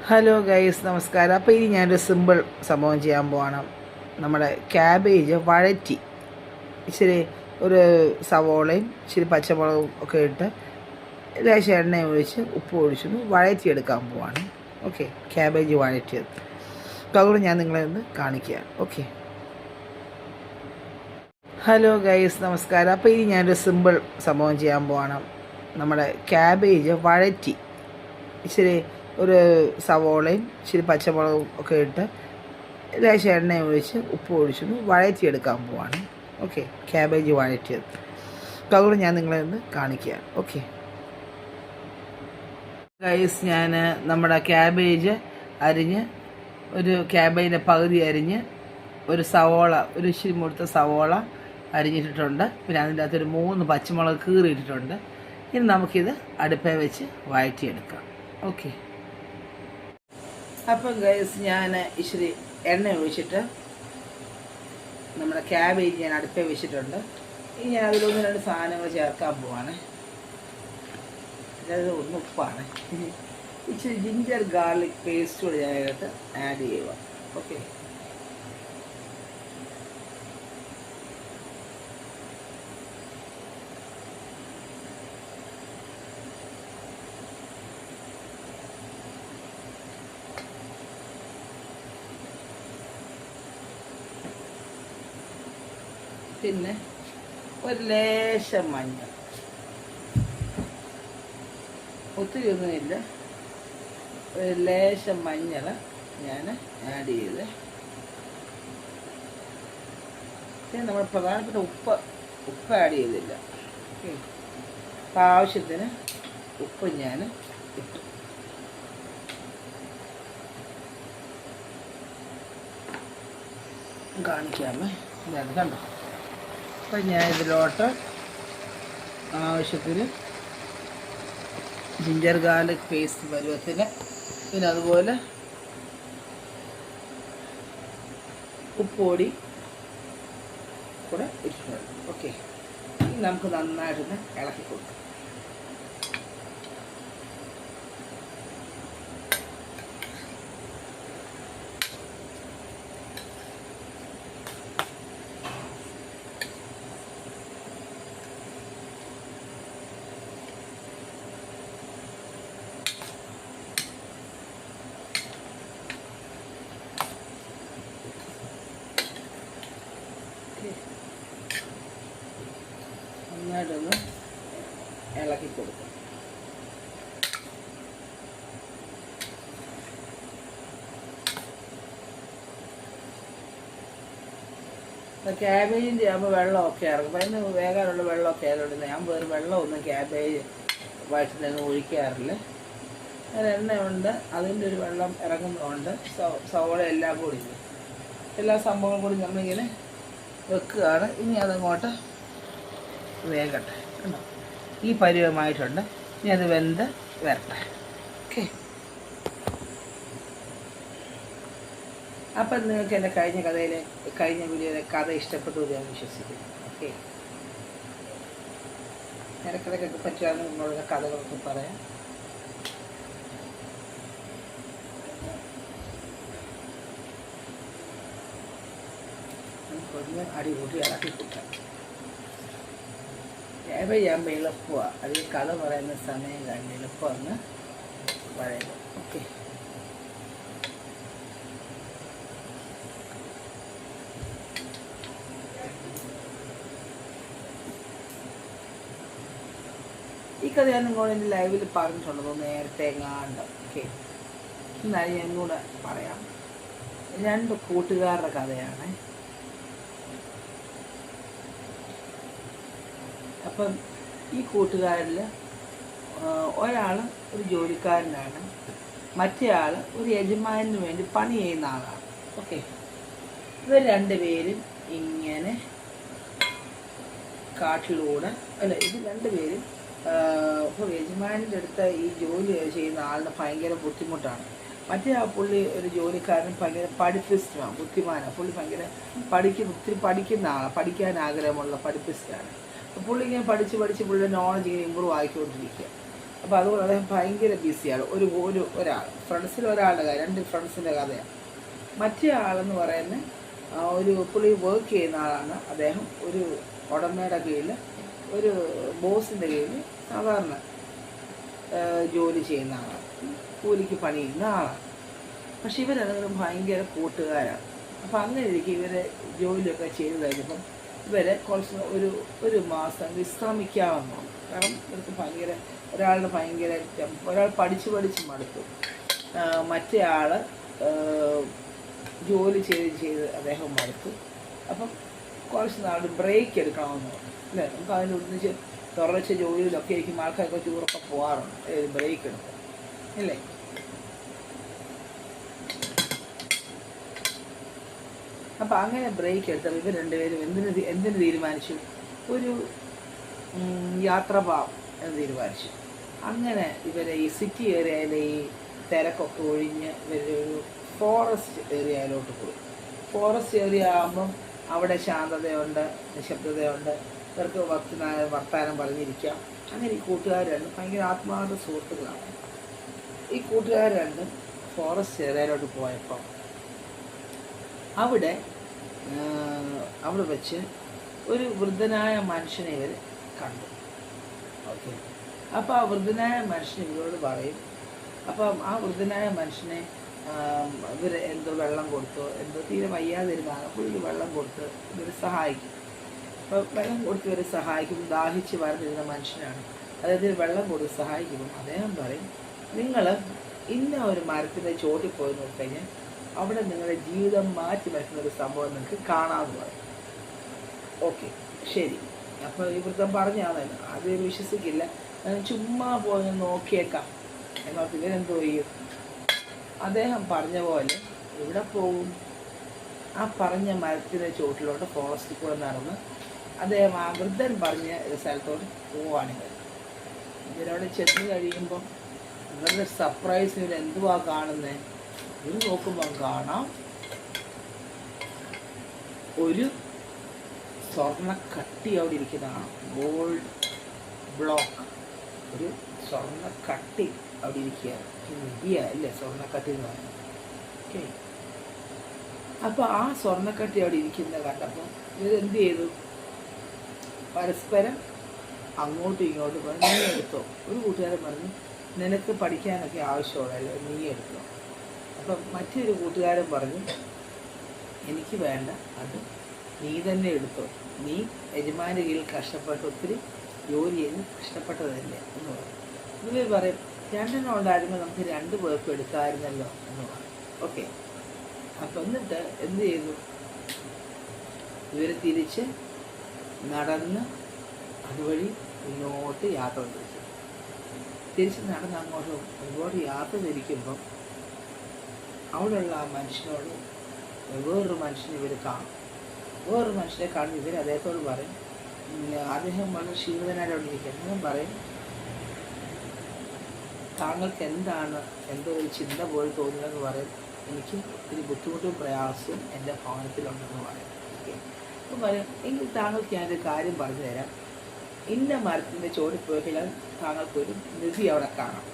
Hello guys, നമസ്കാരം. അപ്പോൾ ഇനി ഞാനൊരു സിമ്പിൾ സംഭവം ചെയ്യാൻ പോവാണ്. നമ്മുടെ ക്യാബേജ് വഴറ്റി ഇച്ചിരി ഒരു സവോളയും ഇച്ചിരി പച്ചമുളകും ഒക്കെ ഇട്ട് ലേശം എണ്ണ ഒഴിച്ച് ഉപ്പ് ഒഴിച്ചൊന്ന് വഴറ്റിയെടുക്കാൻ പോവാണ്. ഓക്കെ, ക്യാബേജ് വഴറ്റിയത്. അപ്പോൾ അതുകൊണ്ട് ഞാൻ നിങ്ങളെ ഒന്ന് കാണിക്കുകയാണ്. ഓക്കെ. ഹലോ ഗൈസ്, നമസ്കാരം. അപ്പോൾ ഇനി ഞാനൊരു സിമ്പിൾ സംഭവം ചെയ്യാൻ പോവാണ്. നമ്മുടെ ക്യാബേജ് വഴറ്റി ഇച്ചിരി ഒരു സവോളയും ഇച്ചിരി പച്ചമുളകും ഒക്കെ ഇട്ട് ലേശം എണ്ണ ഒഴിച്ച് ഉപ്പ് ഒഴിച്ചൊന്ന് വഴറ്റിയെടുക്കാൻ പോവാണ്. ഓക്കെ, ക്യാബേജ് വഴറ്റിയത്. അപ്പോൾ അതുകൊണ്ട് ഞാൻ നിങ്ങളെ ഒന്ന് കാണിക്കുകയാണ്. ഓക്കെ ഗൈസ്, ഞാൻ നമ്മുടെ ക്യാബേജ് അരിഞ്ഞ് ഒരു ക്യാബേജിൻ്റെ പകുതി അരിഞ്ഞ് ഒരു സവോള, ഒരു ഇച്ചിരി മുഴുത്ത സവോള അരിഞ്ഞിട്ടിട്ടുണ്ട്. പിന്നെ അതിൻ്റെ അകത്തൊരു 3 പച്ചമുളക് കീറിയിട്ടിട്ടുണ്ട്. ഇനി നമുക്കിത് അടുപ്പേ വെച്ച് വഴറ്റിയെടുക്കാം. ഓക്കെ. അപ്പം ഗൈസ്, ഞാൻ ഇച്ചിരി എണ്ണ ഒഴിച്ചിട്ട് നമ്മുടെ ക്യാബേജ് ഞാൻ അടുപ്പേ വെച്ചിട്ടുണ്ട്. ഇനി ഞാൻ അതിലൊന്ന് 2 സാധനങ്ങൾ ചേർക്കാൻ പോവാണ്. അതായത് ഒന്ന് ഉപ്പാണ്, ഇച്ചിരി ജിഞ്ചർ ഗാർലിക് പേസ്റ്റ് കൂടി ഞാനായിട്ട് ആഡ് ചെയ്യുക. ഓക്കെ. പിന്നെ ഒരു ലേശം മഞ്ഞൾ, ഒത്തിരി ഒന്നുമില്ല, ഒരു ലേശം മഞ്ഞൾ ഞാൻ ആഡ് ചെയ്ത്. പിന്നെ നമ്മൾ പ്രധാനപ്പെട്ട ഉപ്പ് ആഡ് ചെയ്തില്ല. അപ്പം ആവശ്യത്തിന് ഉപ്പ് ഞാൻ ഇട്ടു. കാണിക്കാമേ, ഇതാണ് കണ്ടോ. അപ്പം ഞാൻ ഇതിലോട്ട് ആവശ്യത്തിന് ജിഞ്ചർ ഗാർലിക് പേസ്റ്റ് പരുവത്തിന്, പിന്നെ അതുപോലെ ഉപ്പൊടി കൂടെ ഇട്ടിട്ടുണ്ട്. ഓക്കെ, നമുക്ക് നന്നായിട്ടൊന്ന് ഇളക്കി കൊടുക്കാം. നന്നായിട്ടൊന്ന് ഇളക്കി കൊടുക്കും. ക്യാബേജിൻ്റെ ആകുമ്പോൾ വെള്ളമൊക്കെ ഇറങ്ങും. അതിന് വേകാനുള്ള വെള്ളമൊക്കെ ആയതുകൊണ്ട് ഞാൻ വേറെ വെള്ളമൊന്നും ക്യാബേജ് വഴറ്റുന്നതിന് ഒഴിക്കാറില്ല. അതിന് എണ്ണയുണ്ട്, അതിൻ്റെ ഒരു വെള്ളം ഇറങ്ങുന്നതുകൊണ്ട് സവോള എല്ലാം കൂടി എല്ലാ സംഭവങ്ങളും കൂടി നമ്മളിങ്ങനെ വെക്കുകയാണ്. ഇനി അതങ്ങോട്ട് വേകട്ടെ. കണ്ടോ, ഈ പരുവമായിട്ടുണ്ട്. ഇനി അത് വെന്ത് വരട്ടെ. ഓക്കെ. അപ്പം നിങ്ങൾക്ക് എൻ്റെ കഴിഞ്ഞ വീഡിയോയിലെ കഥ ഇഷ്ടപ്പെട്ടു എന്ന് ഞാൻ വിശ്വസിക്കുന്നു. ഓക്കെ, ഇടയ്ക്കിടയ്ക്കൊക്കെ പറ്റുകയാണെങ്കിൽ നിങ്ങളുടെ കഥകളൊക്കെ പറയാം. നമുക്കൊന്ന് അടികൂട്ടി ഇളക്കി കൂട്ടാം. ക്യാബേജാകുമ്പോൾ എളുപ്പമാണ്, അതിൽ കഥ പറയുന്ന സമയം കഴിഞ്ഞ് എളുപ്പമൊന്ന് വഴയും. ഓക്കെ. ഈ കഥ ഞാൻ നിങ്ങളോട് ലൈവിൽ പറഞ്ഞിട്ടുണ്ടോ നേരത്തെ എങ്ങാണ്ട്. ഓക്കെ, എന്നാലും ഞാൻ കൂടെ പറയാം. 2 കൂട്ടുകാരുടെ കഥയാണ്. അപ്പം ഈ കൂട്ടുകാരിൽ ഒരാൾ ഒരു ജോലിക്കാരനാണ്, മറ്റേ ആൾ ഒരു യജമാനു വേണ്ടി പണി ചെയ്യുന്ന ആളാണ്. ഓക്കെ, ഇവർ 2 പേരും ഇങ്ങനെ കാട്ടിലൂടെ ഇത് 2 പേരും ഇപ്പോൾ യജമാനിൻ്റെ അടുത്ത് ഈ ജോലി ചെയ്യുന്ന ആളിന് ഭയങ്കര ബുദ്ധിമുട്ടാണ്. മറ്റേ ആ പുള്ളി ഒരു ജോലിക്കാരൻ ഭയങ്കര പഠിപ്പിസ്റ്റാണ്, ബുദ്ധിമാനാണ്. പുള്ളി ഭയങ്കര ഒത്തിരി പഠിക്കുന്ന ആളാണ്, പഠിക്കാൻ ആഗ്രഹമുള്ള പഠിപ്പിസ്റ്റാണ്. പുള്ളി ഇങ്ങനെ പഠിച്ച് പുള്ളിയുടെ നോളജ് ഇങ്ങനെ ഇമ്പ്രൂവ് ആയിക്കൊണ്ടിരിക്കുക. അപ്പോൾ അതുകൊണ്ട് അദ്ദേഹം ഭയങ്കര ബിസിയാണ്. ഒരാൾ ഫ്രണ്ട്സിൽ ഒരാളുടെ കാര്യം, 2 ഫ്രണ്ട്സിൻ്റെ കഥയാണ്. മറ്റേ ആളെന്ന് പറയുന്നത് ഒരു പുള്ളി വർക്ക് ചെയ്യുന്ന ആളാണ്. അദ്ദേഹം ഒരു ഉടമയുടെ കീഴിൽ, ഒരു ബോസിൻ്റെ കീഴിൽ സാധാരണ ജോലി ചെയ്യുന്ന ആളാണ്, കൂലിക്ക് പണിയുന്ന ആളാണ്. പക്ഷെ ഇവരങ്ങനെ ഭയങ്കര കൂട്ടുകാരാണ്. അപ്പോൾ അങ്ങനെ ഇരിക്കും ഇവരെ ജോലിയൊക്കെ ചെയ്ത് കഴിഞ്ഞപ്പം ഇവരെ കുറച്ച് ഒരു മാസം വിശ്രമിക്കാമെന്നു. കാരണം ഇവർക്ക് ഭയങ്കര ഒരാൾ പഠിച്ച് മടുത്തു, മറ്റേ ആൾ ജോലി ചെയ്ത് അദ്ദേഹം മടുത്തു. അപ്പം കുറച്ച് നാൾ ബ്രേക്ക് എടുക്കണമെന്ന് പറഞ്ഞു അല്ലേ. നമുക്ക് അതിൻ്റെ ഒന്നിച്ച് തുറച്ച ജോലിയിലൊക്കെ ആയിരിക്കും ആൾക്കാരൊക്കെ ടൂറൊക്കെ പോകാറുണ്ട്, ബ്രേക്ക് എടുക്കും അല്ലേ. അപ്പം അങ്ങനെ ബ്രേക്ക് എടുത്തപ്പോൾ ഇവർ രണ്ടുപേരും എന്തിനു തീരുമാനിച്ചു, ഒരു യാത്ര പോവാം എന്ന് തീരുമാനിച്ചു. അങ്ങനെ ഇവരെ ഈ സിറ്റി ഏരിയയിലെ ഈ തിരക്കൊക്കെ ഒഴിഞ്ഞ് ഇവരൊരു ഫോറസ്റ്റ് ഏരിയയിലോട്ട് പോയി. ഫോറസ്റ്റ് ഏരിയ ആകുമ്പം അവിടെ ശാന്തതയുണ്ട്, നിശബ്ദതയുണ്ട്, ഇവർക്ക് വർത്താനം പറഞ്ഞിരിക്കാം. അങ്ങനെ ഈ കൂട്ടുകാർ രണ്ടും ഭയങ്കര ആത്മാർത്ഥ സുഹൃത്തുക്കളാണ്. ഈ കൂട്ടുകാർ രണ്ടും ഫോറസ്റ്റ് ഏരിയയിലോട്ട് പോയപ്പം അവിടെ വെച്ച് ഒരു വൃദ്ധനായ മനുഷ്യനെ ഇവർ കണ്ടു. ഓക്കെ, അപ്പോൾ ആ വൃദ്ധനായ മനുഷ്യൻ ഇവരോട് പറയും. അപ്പം ആ വൃദ്ധനായ മനുഷ്യനെ ഇവർ എന്തോ വെള്ളം കൊടുത്തോ, എന്തോ തീരെ വയ്യാതിരുന്നാണ് പുള്ളിക്ക് വെള്ളം കൊടുത്ത് ഇവർ സഹായിക്കും. അപ്പോൾ വെള്ളം കൊടുത്ത് ഇവർ സഹായിക്കും. ദാഹിച്ച് വരണ്ടിരുന്ന മനുഷ്യനാണ്. അതായത് വെള്ളം കൊടുത്ത് സഹായിക്കുമ്പം അദ്ദേഹം പറയും, നിങ്ങൾ ഇന്ന ഒരു മരത്തിൻ്റെ ചോട്ടിൽ പോയി നോക്കിക്കഴിഞ്ഞാൽ അവിടെ നിങ്ങളുടെ ജീവിതം മാറ്റി മറിക്കുന്നൊരു സംഭവം നിങ്ങൾക്ക് കാണാമെന്ന് പറയും. ഓക്കെ, ശരി. അപ്പോൾ ഈ വൃദ്ധം പറഞ്ഞാണല്ലോ, അത് വിശ്വസിക്കില്ല. ചുമ്മാ പോയി നോക്കിയേക്കാം എന്നോർത്ത് ഇവരെന്തോ ചെയ്യും. അദ്ദേഹം പറഞ്ഞ പോലെ ഇവിടെ പോകും, ആ പറഞ്ഞ മരത്തിൻ്റെ ചോട്ടിലോട്ട് ഫോറസ്റ്റിൽ കൂടെ നടന്ന് അദ്ദേഹം ആ വൃദ്ധൻ പറഞ്ഞ ഒരു സ്ഥലത്തോട്ട് പോവുകയാണെങ്കിൽ ഇവരവിടെ ചെന്ന് കഴിയുമ്പം ഇവരുടെ സർപ്രൈസ് ഇവരെന്തുവാ കാണുന്നത്. ഇവർ നോക്കുമ്പം കാണാം ഒരു സ്വർണ്ണക്കട്ടി അവിടെ ഇരിക്കുന്നതാണ്. ഗോൾഡ് ബ്ലോക്ക്, ഒരു സ്വർണ്ണക്കട്ടി അവിടെ ഇരിക്കുകയാണ്. നിധിയ അല്ലേ സ്വർണ്ണക്കട്ടി എന്ന് പറയുന്നത്. ഓക്കെ, അപ്പോൾ ആ സ്വർണ്ണക്കട്ടി അവിടെ ഇരിക്കുന്നത് കണ്ടപ്പോൾ ഇവരെന്ത് ചെയ്തു, പരസ്പരം അങ്ങോട്ടും ഇങ്ങോട്ടും പറഞ്ഞു, നീ എടുത്തോ. ഒരു കൂട്ടുകാരൻ പറഞ്ഞു, നിനക്ക് പഠിക്കാനൊക്കെ ആവശ്യമുള്ളല്ലോ, നീ എടുത്തോ. അപ്പം മറ്റൊരു കൂട്ടുകാരൻ പറഞ്ഞു, എനിക്ക് വേണ്ട, അത് നീ തന്നെ എടുത്തോ. നീ യജമാൻ്റെ കീഴിൽ കഷ്ടപ്പെട്ട് ഒത്തിരി ജോലി ചെയ്ത് കഷ്ടപ്പെട്ടതല്ലേ എന്ന് പറയും. ഇവർ പറയും, രണ്ടെണ്ണം ഉണ്ടായിരുമ്പോൾ നമുക്ക് 2 പേർക്കും എടുക്കാമായിരുന്നല്ലോ എന്ന് പറയും. ഓക്കെ, അപ്പം എന്നിട്ട് എന്ത് ചെയ്തു, ഇവർ തിരിച്ച് നടന്ന് അതുവഴി മുന്നോട്ട് യാത്ര തിരിച്ച് നടന്ന് അങ്ങോട്ട് യാത്ര തിരിക്കുമ്പം അവിടെയുള്ള ആ മനുഷ്യനോട് വേറൊരു മനുഷ്യനെ ഇവർ കാണും. വേറൊരു മനുഷ്യനെ കാണും. ഇവർ അദ്ദേഹത്തോട് പറയും, അദ്ദേഹം വളരെ ക്ഷീണിതനായിട്ടിരിക്കുക. അദ്ദേഹം പറയും, താങ്കൾക്ക് എന്താണ് എന്തോ ഒരു ചിന്ത പോലെ തോന്നുന്നതെന്ന് പറയും. എനിക്ക് ഒത്തിരി ബുദ്ധിമുട്ടും പ്രയാസവും എൻ്റെ ഭവനത്തിലുണ്ടെന്ന് പറയും. ഓക്കെ, അപ്പം പറയും, എങ്കിൽ താങ്കൾക്ക് ഞാനൊരു കാര്യം പറഞ്ഞു തരാം. ഇന്ന മരത്തിൻ്റെ ചോടി പോയി കഴിഞ്ഞാൽ താങ്കൾക്കൊരു നിധി അവിടെ കാണാം.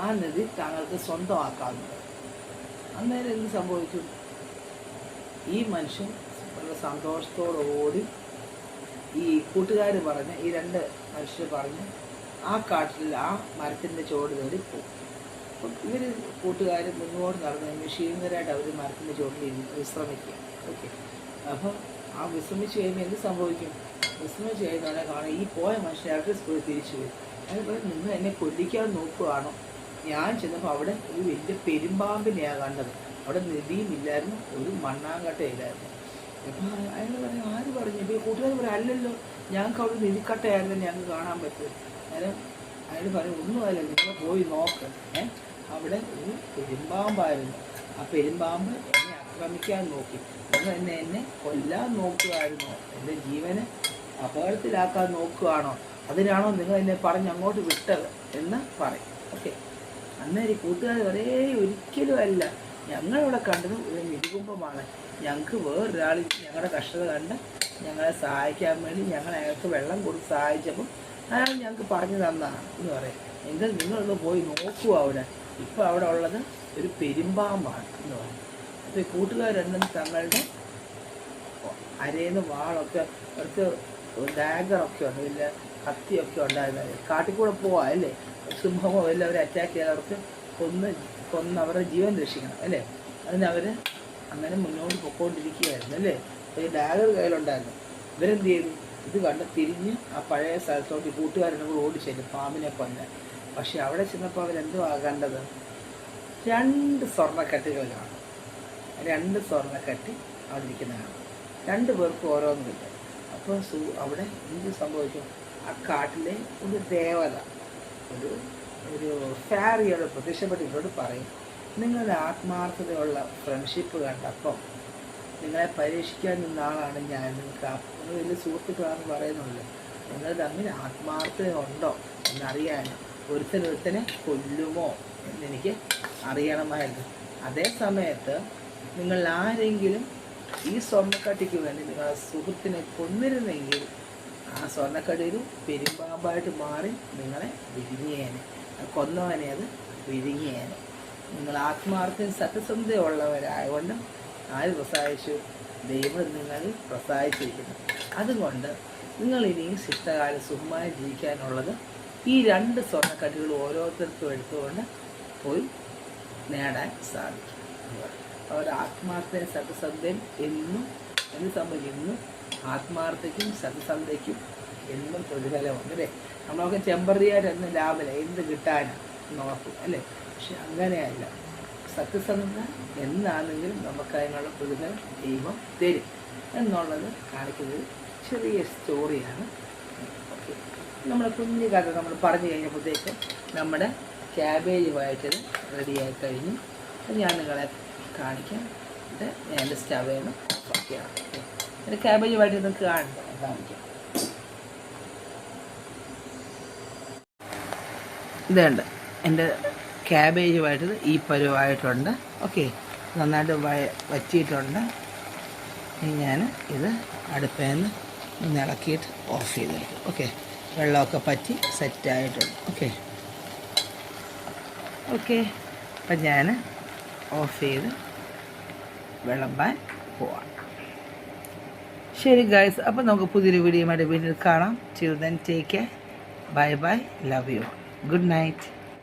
ആ നിധി താങ്കൾക്ക് സ്വന്തമാക്കാവുന്നത്. അന്നേരം എന്ത് സംഭവിക്കും, ഈ മനുഷ്യൻ വളരെ സന്തോഷത്തോടുകൂടി ഈ കൂട്ടുകാർ പറഞ്ഞ്, ഈ 2 മനുഷ്യർ പറഞ്ഞ് ആ കാട്ടിൽ ആ മരത്തിൻ്റെ ചോട് കയറി പോകും. അപ്പം ഇവർ കൂട്ടുകാർ മുന്നോട്ട് നടന്ന് ക്ഷീണിതരായിട്ട് അവർ മരത്തിൻ്റെ ചോട്ടിൽ വിശ്രമിക്കുക. ഓക്കെ, അപ്പം ആ വിശ്രമിച്ച് കഴിയുമ്പോൾ എന്ത് സംഭവിക്കും, വിശ്രമിച്ച് കഴിയുന്നവരെ കാണാൻ ഈ പോയ മനുഷ്യൻ അഡ്രസ് പോയി തിരിച്ചു വരും. അതുപോലെ നിങ്ങൾ എന്നെ കൊല്ലിക്കാൻ നോക്കുകയാണോ. ഞാൻ ചെന്നപ്പോൾ അവിടെ ഒരു വലിയ പെരുമ്പാമ്പിനെയാണ് കണ്ടത്. അവിടെ നിധിയും ഇല്ലായിരുന്നു, ഒരു മണ്ണാങ്കട്ടയില്ലായിരുന്നു. അപ്പം അയാൾ പറഞ്ഞു, ആര് പറഞ്ഞു. ഇപ്പോൾ കൂട്ടുകാർ പറയും, അല്ലല്ലോ ഞങ്ങൾക്ക് അവിടെ നിധിക്കട്ടയായിരുന്നു ഞങ്ങൾക്ക് കാണാൻ പറ്റും. അന്നേരം അയാൾ പറയും, ഒന്നുമല്ല, നിങ്ങൾ പോയി നോക്ക്. അവിടെ ഒരു പെരുമ്പാമ്പായിരുന്നു. ആ പെരുമ്പാമ്പ് എന്നെ ആക്രമിക്കാൻ നോക്കി. നിങ്ങൾ എന്നെ കൊല്ലാൻ നോക്കുകയായിരുന്നോ, എൻ്റെ ജീവനെ അപകടത്തിലാക്കാൻ നോക്കുകയാണോ, അതിനാണോ നിങ്ങൾ എന്നെ പറഞ്ഞ് അങ്ങോട്ട് വിട്ടത് എന്ന് പറയും. ഓക്കെ, അന്നേരം കൂട്ടുകാർ ഒരിക്കലും അല്ല, ഞങ്ങളിവിടെ കണ്ടത് ഒരു നിധികുംഭമാണ്. ഞങ്ങൾക്ക് വേറൊരാൾ ഞങ്ങളുടെ കഷ്ടത കണ്ട് ഞങ്ങളെ സഹായിക്കാൻ വേണ്ടി ഞങ്ങൾ അയാൾക്ക് വെള്ളം കൊടുത്ത് സഹായിച്ചപ്പം അയാൾ ഞങ്ങൾക്ക് പറഞ്ഞു തന്നതാണ് എന്ന് പറയും. എങ്കിൽ നിങ്ങളൊന്ന് പോയി നോക്കുക അവിടെ. ഇപ്പോൾ അവിടെ ഉള്ളത് ഒരു പെരുമ്പാമ്പാണ് എന്ന് പറയും. അപ്പോൾ ഈ കൂട്ടുകാർ രണ്ടും തങ്ങളുടെ അരേന്ന് വാളൊക്കെ അവർക്ക് ഡാഗറൊക്കെ ഉണ്ട്, വലിയ കത്തിയൊക്കെ ഉണ്ടായിരുന്നത്. കാട്ടിക്കൂടെ പോവാ അല്ലേ, സിംഹമോ എല്ലാം അവരെ അറ്റാക്ക് ചെയ്ത് അവർക്ക് കൊന്ന് അവരുടെ ജീവൻ രക്ഷിക്കണം അല്ലേ. അതിനവർ അങ്ങനെ മുന്നോട്ട് പൊക്കോണ്ടിരിക്കുകയായിരുന്നു അല്ലേ. അപ്പോൾ ഈ ഡാഗർ കയ്യിലുണ്ടായിരുന്നു. ഇവരെന്ത് ചെയ്തു, ഇത് കണ്ട് തിരിഞ്ഞ് ആ പഴയ സ്ഥലത്തോട്ട് ഈ കൂട്ടുകാരനെ കൂടെ ഓടിച്ചെല്ലും പാമ്പിനെ കൊല്ലാൻ. പക്ഷെ അവിടെ ചെന്നപ്പോൾ അവരെന്തോ കണ്ടത്, 2 സ്വർണ്ണക്കട്ടികൾ കാണും. 2 സ്വർണ്ണക്കട്ടി അവിടെ ഇരിക്കുന്നതാണ്. 2 പേർക്കും ഓരോന്നുമില്ല. അപ്പോൾ അവിടെ എന്ത് സംഭവിച്ചു, ആ കാട്ടിലെ ഒരു ദേവത, ഒരു ഫാരിയോട് പ്രത്യക്ഷപ്പെട്ടിട്ടോട് പറയും, നിങ്ങളുടെ ആത്മാർത്ഥതയുള്ള ഫ്രണ്ട്ഷിപ്പ് കണ്ടപ്പം നിങ്ങളെ പരീക്ഷിക്കാൻ നിന്ന ആളാണ് ഞാൻ. നിങ്ങൾക്ക് വലിയ സുഹൃത്തുക്കളാണെന്ന് പറയുന്നുള്ളൂ. നിങ്ങൾ തമ്മിൽ ആത്മാർത്ഥത ഉണ്ടോ എന്നറിയാൻ ഒരുത്തനെ കൊല്ലുമോ എന്നെനിക്ക് അറിയണമായിരുന്നു. അതേ സമയത്ത് നിങ്ങൾ ആരെങ്കിലും ഈ സ്വർണ്ണക്കട്ടിക്ക് വേണ്ടി നിങ്ങളുടെ സുഹൃത്തിനെ കൊന്നിരുന്നെങ്കിൽ ആ സ്വർണ്ണക്കടി ഒരു പെരുമ്പാമ്പായിട്ട് മാറി നിങ്ങളെ വിഴുങ്ങിയേനെ, കൊന്നവനെ അത് വിഴുങ്ങിയേനെ. നിങ്ങൾ ആത്മാർത്ഥയും സത്യസന്ധതയുള്ളവരായതുകൊണ്ട് ആര് പ്രസാദിച്ചു, ദൈവം നിങ്ങളിൽ പ്രസാദിച്ചിരിക്കുന്നു. അതുകൊണ്ട് നിങ്ങൾ ഇനിയും ശിഷ്ടകാലം സുഖമായി ജീവിക്കാനുള്ളത് ഈ 2 സ്വർണ്ണക്കട്ടികൾ ഓരോരുത്തർക്കും എടുത്തുകൊണ്ട് പോയി നേടാൻ സാധിക്കും. അവരുടെ ആത്മാർത്ഥയും സത്യസന്ധയും എന്നും എന്ത് സംഭവിക്കും, ഇന്നും ആത്മാർത്ഥയ്ക്കും സത്യസന്ധയ്ക്കും എന്നും പ്രതിഫലമുണ്ട് അല്ലേ. നമ്മളൊക്കെ ടെമ്പററിയായിട്ട് എന്നും ലാഭമില്ല, എന്ത് കിട്ടാനാണ് നോക്കും അല്ലേ. പക്ഷെ അങ്ങനെയല്ല, സത്യസന്ധത എന്താണെങ്കിലും നമുക്ക് അതിനുള്ള പ്രതിഫലം ദൈവം തരും എന്നുള്ളത് കാണിക്കുന്നത് ചെറിയ സ്റ്റോറിയാണ്. ഓക്കെ, നമ്മുടെ കുഞ്ഞു കഥ നമ്മൾ പറഞ്ഞു കഴിഞ്ഞപ്പോഴത്തേക്കും നമ്മുടെ ക്യാബേജ് വഴറ്റത് റെഡിയായി കഴിഞ്ഞു. ഞാൻ നിങ്ങളെ കാണിക്കാം. ഇത് ഞാൻ എൻ്റെ സ്റ്റവേന്ന് ഓഫാക്കിയാണ്. എൻ്റെ ക്യാബേജ് വഴറ്റത് നിങ്ങൾക്ക് കാണിക്കാം. ഇതുണ്ട് എൻ്റെ ക്യാബേജ് വഴറ്റത് ഈ പരുവായിട്ടുണ്ട്. ഓക്കെ, നന്നായിട്ട് വറ്റിയിട്ടുണ്ട്. ഇനി ഞാൻ ഇത് അടുപ്പിൽ നിന്ന് ഒന്ന് ഇളക്കിയിട്ട് ഓഫ് ചെയ്തെടുക്കും. ഓക്കെ, വെള്ളമൊക്കെ പറ്റി സെറ്റായിട്ടുണ്ട്. ഓക്കെ, അപ്പം ഞാൻ ഓഫ് ചെയ്ത് വിളമ്പാൻ പോവാം. ശരി ഗൈസ്, അപ്പോൾ നമുക്ക് പുതിയൊരു വീഡിയോയുമായിട്ട് വീണ്ടും കാണാം. Till then, take care. Bye bye. Love you. Good night.